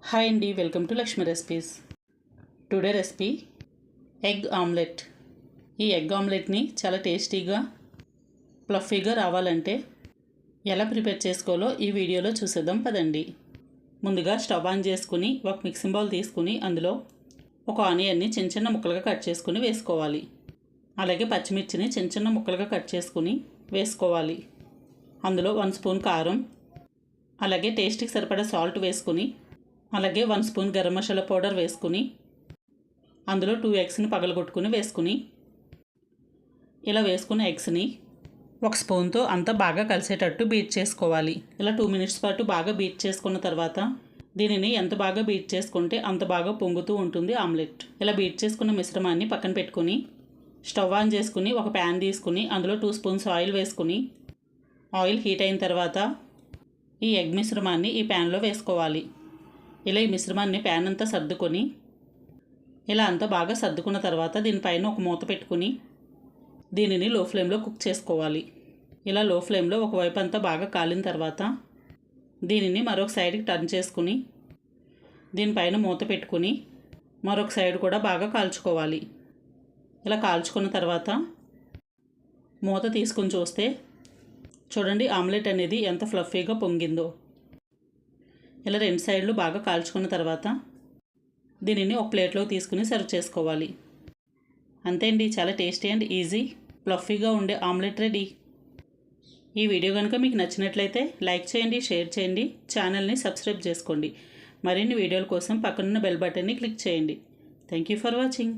Hi అండి, welcome to Lakshmi recipes. Today recipe egg omelette. ఈ egg ఆమ్లెట్ని చాలా టేస్టీగా ఫ్లఫీగా రావాలంటే ఎలా ప్రిపేర్ చేసుకోవాలో ఈ వీడియోలో చూసేద్దాం పదండి. ముందుగా స్టవ్ ఆన్ చేసుకుని ఒక మిక్సింగ్ బౌల్ తీసుకుని అందులో ఒక ఆనియన్ని చిన్న చిన్న ముక్కలుగా కట్ చేసుకుని వేసుకోవాలి. అలాగే పచ్చిమిర్చిని చిన్న చిన్న ముక్కలుగా కట్ చేసుకుని వేసుకోవాలి. అందులో 1 స్పూన్ కారం, అలాగే టేస్ట్కి సరిపడా సాల్ట్ వేసుకుని, అలాగే 1 స్పూన్ గరం మసాలా పౌడర్ వేసుకుని, అందులో 2 ఎగ్స్ని పగలగొట్టుకుని వేసుకుని, ఇలా వేసుకున్న ఎగ్స్ని ఒక స్పూన్తో అంతా బాగా కలిసేటట్టు బీట్ చేసుకోవాలి. ఇలా 2 మినిట్స్ పాటు బాగా బీట్ చేసుకున్న తర్వాత దీనిని ఎంత బాగా బీట్ చేసుకుంటే అంత బాగా పొంగుతూ ఉంటుంది ఆమ్లెట్. ఇలా బీట్ చేసుకున్న మిశ్రమాన్ని పక్కన పెట్టుకుని స్టవ్ ఆన్ చేసుకుని ఒక ప్యాన్ తీసుకుని అందులో 2 స్పూన్స్ ఆయిల్ వేసుకుని, ఆయిల్ హీట్ అయిన తర్వాత ఈ ఎగ్ మిశ్రమాన్ని ఈ ప్యాన్లో వేసుకోవాలి. ఇలా ఈ మిశ్రమాన్ని ప్యాన్ అంతా సర్దుకొని ఇలా అంతా బాగా సర్దుకున్న తర్వాత దీనిపైన ఒక మూత పెట్టుకుని దీనిని లో ఫ్లేమ్లో కుక్ చేసుకోవాలి. ఇలా లో ఫ్లేమ్లో ఒకవైపు అంతా బాగా కాలిన తర్వాత దీనిని మరొక సైడ్కి టర్న్ చేసుకుని దీనిపైన మూత పెట్టుకుని మరొక సైడ్ కూడా బాగా కాల్చుకోవాలి. ఇలా కాల్చుకున్న తర్వాత మూత తీసుకుని చూస్తే చూడండి ఆమ్లెట్ అనేది ఎంత ఫ్లఫీగా పొంగిందో. ఇలా 2 సైడ్లు బాగా కాల్చుకున్న తర్వాత దీనిని ఒక ప్లేట్లో తీసుకుని సర్వ్ చేసుకోవాలి. అంతే అండి, చాలా టేస్టీ అండ్ ఈజీ ఫ్లఫీగా ఉండే ఆమ్లెట్ రెడీ. ఈ వీడియో కనుక మీకు నచ్చినట్లయితే లైక్ చేయండి, షేర్ చేయండి, ఛానల్ని సబ్స్క్రైబ్ చేసుకోండి. మరిన్ని వీడియోల కోసం పక్కనున్న బెల్ బటన్ని క్లిక్ చేయండి. Thank you for watching.